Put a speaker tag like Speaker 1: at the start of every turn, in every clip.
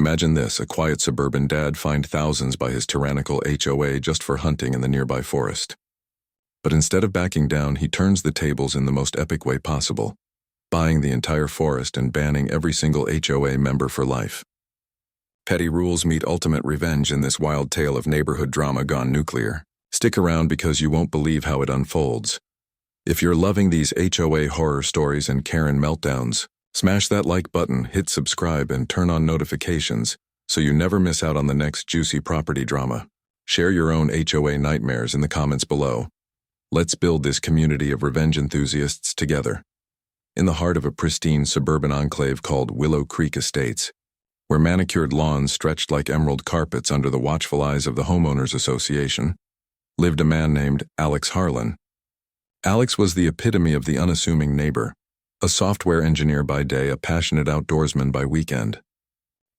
Speaker 1: Imagine this: a quiet suburban dad fined thousands by his tyrannical HOA just for hunting in the nearby forest. But instead of backing down, he turns the tables in the most epic way possible, buying the entire forest and banning every single HOA member for life. Petty rules meet ultimate revenge in this wild tale of neighborhood drama gone nuclear. Stick around because you won't believe how it unfolds. If you're loving these HOA horror stories and Karen meltdowns, smash that like button, hit subscribe, and turn on notifications so you never miss out on the next juicy property drama. Share your own HOA nightmares in the comments below. Let's build this community of revenge enthusiasts together. In the heart of a pristine suburban enclave called Willow Creek Estates, where manicured lawns stretched like emerald carpets under the watchful eyes of the Homeowners Association, lived a man named Alex Harlan. Alex was the epitome of the unassuming neighbor, a software engineer by day, a passionate outdoorsman by weekend.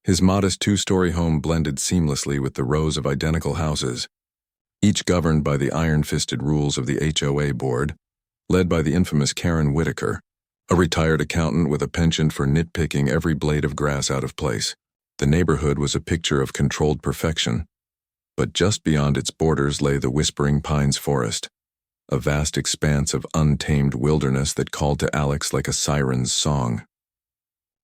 Speaker 1: His modest two-story home blended seamlessly with the rows of identical houses, each governed by the iron-fisted rules of the HOA board, led by the infamous Karen Whitaker, a retired accountant with a penchant for nitpicking every blade of grass out of place. The neighborhood was a picture of controlled perfection, but just beyond its borders lay the Whispering Pines Forest, a vast expanse of untamed wilderness that called to Alex like a siren's song.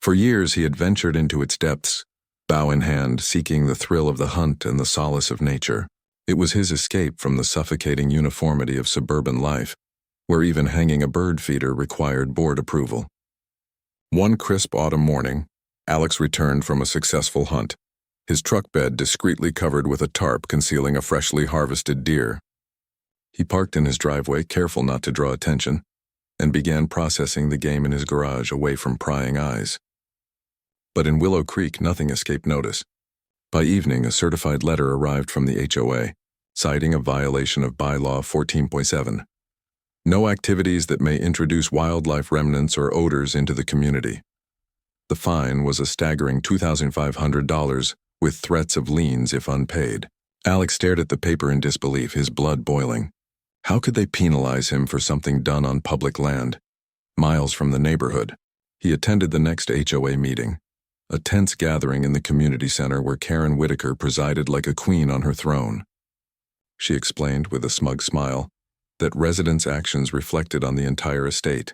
Speaker 1: For years he had ventured into its depths, bow in hand, seeking the thrill of the hunt and the solace of nature. It was his escape from the suffocating uniformity of suburban life, where even hanging a bird feeder required board approval. One crisp autumn morning, Alex returned from a successful hunt, his truck bed discreetly covered with a tarp concealing a freshly harvested deer. He parked in his driveway, careful not to draw attention, and began processing the game in his garage away from prying eyes. But in Willow Creek, nothing escaped notice. By evening, a certified letter arrived from the HOA, citing a violation of Bylaw 14.7. No activities that may introduce wildlife remnants or odors into the community. The fine was a staggering $2,500, with threats of liens if unpaid. Alex stared at the paper in disbelief, his blood boiling. How could they penalize him for something done on public land, miles from the neighborhood? He attended the next HOA meeting, a tense gathering in the community center where Karen Whitaker presided like a queen on her throne. She explained with a smug smile that residents' actions reflected on the entire estate,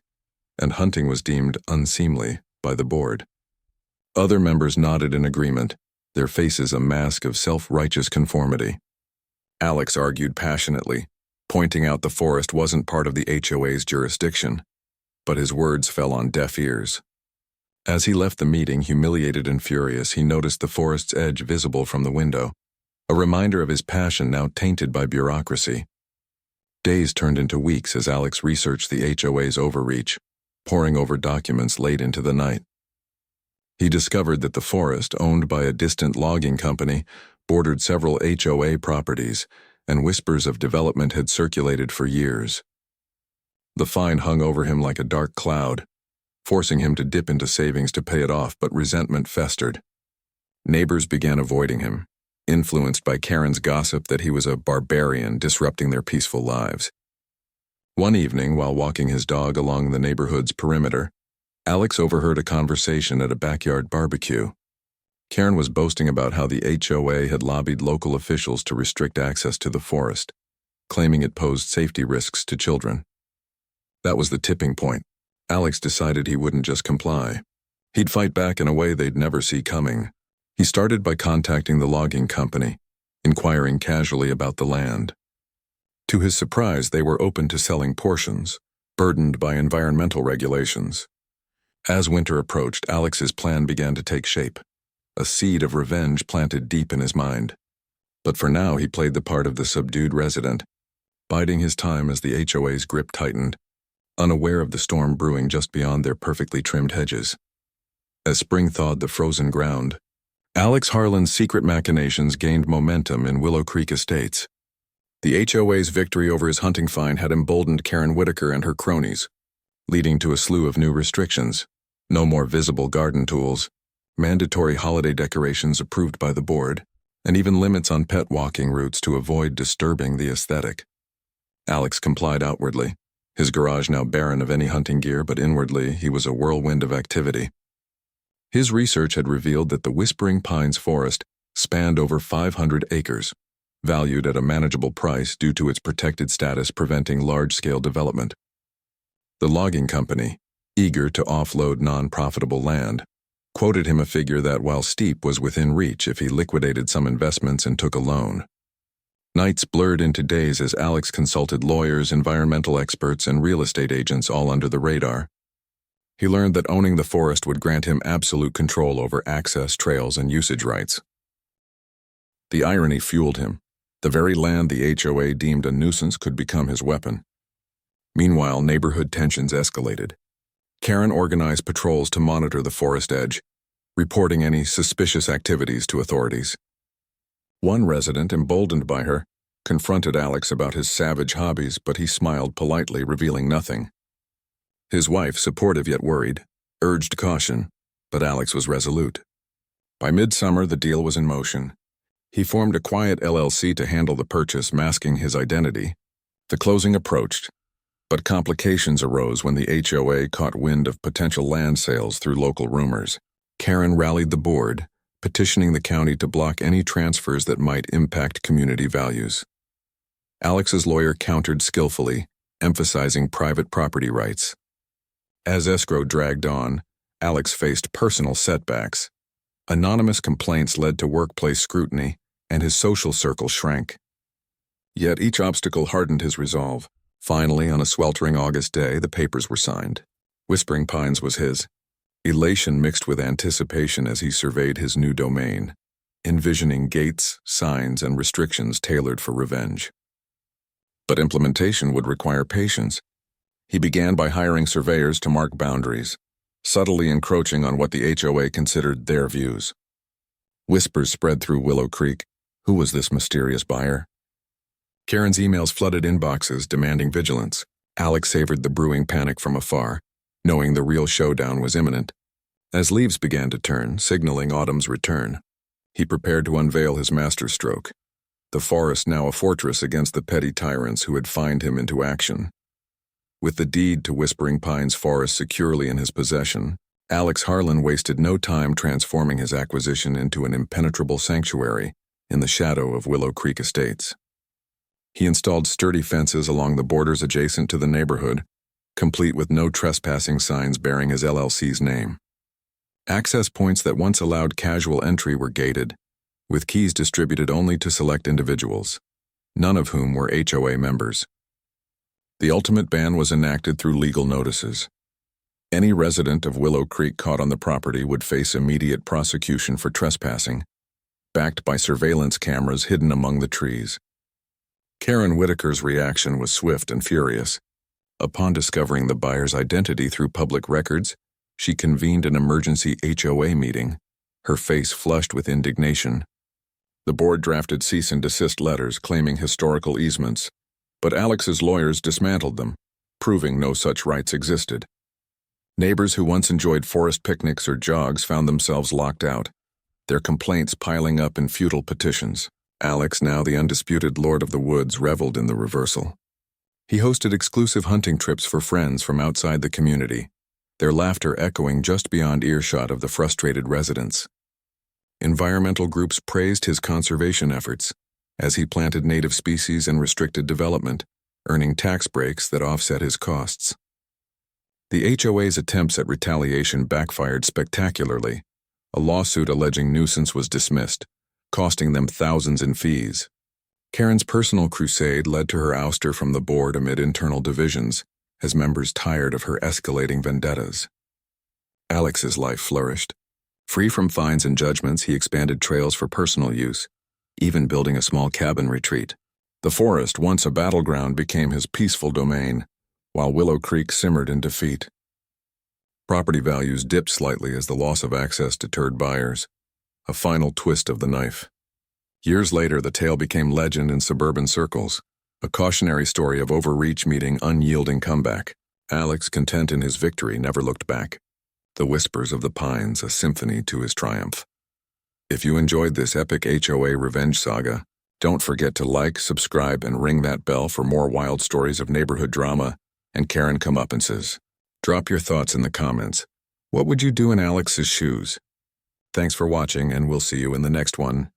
Speaker 1: and hunting was deemed unseemly by the board. Other members nodded in agreement, their faces a mask of self-righteous conformity. Alex argued passionately, pointing out the forest wasn't part of the HOA's jurisdiction, but his words fell on deaf ears. As he left the meeting, humiliated and furious, he noticed the forest's edge visible from the window, a reminder of his passion now tainted by bureaucracy. Days turned into weeks as Alex researched the HOA's overreach, poring over documents late into the night. He discovered that the forest, owned by a distant logging company, bordered several HOA properties, and whispers of development had circulated for years. The fine hung over him like a dark cloud, forcing him to dip into savings to pay it off, but resentment festered. Neighbors began avoiding him, influenced by Karen's gossip that he was a barbarian disrupting their peaceful lives. One evening, while walking his dog along the neighborhood's perimeter, Alex overheard a conversation at a backyard barbecue. Karen was boasting about how the HOA had lobbied local officials to restrict access to the forest, claiming it posed safety risks to children. That was the tipping point. Alex decided he wouldn't just comply. He'd fight back in a way they'd never see coming. He started by contacting the logging company, inquiring casually about the land. To his surprise, they were open to selling portions, burdened by environmental regulations. As winter approached, Alex's plan began to take shape, a seed of revenge planted deep in his mind. But for now, he played the part of the subdued resident, biding his time as the HOA's grip tightened, unaware of the storm brewing just beyond their perfectly trimmed hedges. As spring thawed the frozen ground, Alex Harlan's secret machinations gained momentum in Willow Creek Estates. The HOA's victory over his hunting fine had emboldened Karen Whitaker and her cronies, leading to a slew of new restrictions: no more visible garden tools, mandatory holiday decorations approved by the board, and even limits on pet walking routes to avoid disturbing the aesthetic. Alex complied outwardly, his garage now barren of any hunting gear, but inwardly he was a whirlwind of activity. His research had revealed that the Whispering Pines forest spanned over 500 acres, valued at a manageable price due to its protected status preventing large-scale development. The logging company, eager to offload non-profitable land, quoted him a figure that, while steep, was within reach if he liquidated some investments and took a loan. Nights blurred into days as Alex consulted lawyers, environmental experts, and real estate agents all under the radar. He learned that owning the forest would grant him absolute control over access, trails, and usage rights. The irony fueled him. The very land the HOA deemed a nuisance could become his weapon. Meanwhile, neighborhood tensions escalated. Karen organized patrols to monitor the forest edge, reporting any suspicious activities to authorities. One resident, emboldened by her, confronted Alex about his savage hobbies, but he smiled politely, revealing nothing. His wife, supportive yet worried, urged caution, but Alex was resolute. By midsummer, the deal was in motion. He formed a quiet LLC to handle the purchase, masking his identity. The closing approached, but complications arose when the HOA caught wind of potential land sales through local rumors. Karen rallied the board, petitioning the county to block any transfers that might impact community values. Alex's lawyer countered skillfully, emphasizing private property rights. As escrow dragged on, Alex faced personal setbacks. Anonymous complaints led to workplace scrutiny, and his social circle shrank. Yet each obstacle hardened his resolve. Finally, on a sweltering August day, the papers were signed. Whispering Pines was his. Elation mixed with anticipation as he surveyed his new domain, envisioning gates, signs, and restrictions tailored for revenge. But implementation would require patience. He began by hiring surveyors to mark boundaries, subtly encroaching on what the HOA considered their views. Whispers spread through Willow Creek. Who was this mysterious buyer? Karen's emails flooded inboxes, demanding vigilance. Alex savored the brewing panic from afar, knowing the real showdown was imminent. As leaves began to turn, signaling autumn's return, he prepared to unveil his masterstroke. The forest now a fortress against the petty tyrants who had fined him into action. With the deed to Whispering Pines Forest securely in his possession, Alex Harlan wasted no time transforming his acquisition into an impenetrable sanctuary in the shadow of Willow Creek Estates. He installed sturdy fences along the borders adjacent to the neighborhood, complete with no trespassing signs bearing his LLC's name. Access points that once allowed casual entry were gated, with keys distributed only to select individuals, none of whom were HOA members. The ultimate ban was enacted through legal notices. Any resident of Willow Creek caught on the property would face immediate prosecution for trespassing, backed by surveillance cameras hidden among the trees. Karen Whitaker's reaction was swift and furious. Upon discovering the buyer's identity through public records, she convened an emergency HOA meeting, her face flushed with indignation. The board drafted cease and desist letters claiming historical easements, but Alex's lawyers dismantled them, proving no such rights existed. Neighbors who once enjoyed forest picnics or jogs found themselves locked out, their complaints piling up in futile petitions. Alex, now the undisputed lord of the woods, reveled in the reversal. He hosted exclusive hunting trips for friends from outside the community, their laughter echoing just beyond earshot of the frustrated residents. Environmental groups praised his conservation efforts, as he planted native species and restricted development, earning tax breaks that offset his costs. The HOA's attempts at retaliation backfired spectacularly. A lawsuit alleging nuisance was dismissed, costing them thousands in fees. Karen's personal crusade led to her ouster from the board amid internal divisions, as members tired of her escalating vendettas. Alex's life flourished. Free from fines and judgments, he expanded trails for personal use, even building a small cabin retreat. The forest, once a battleground, became his peaceful domain, while Willow Creek simmered in defeat. Property values dipped slightly as the loss of access deterred buyers, a final twist of the knife. Years later, the tale became legend in suburban circles, a cautionary story of overreach meeting unyielding comeback. Alex, content in his victory, never looked back. The whispers of the pines, a symphony to his triumph. If you enjoyed this epic HOA revenge saga, don't forget to like, subscribe, and ring that bell for more wild stories of neighborhood drama and Karen comeuppances. Drop your thoughts in the comments. What would you do in Alex's shoes? Thanks for watching, and we'll see you in the next one.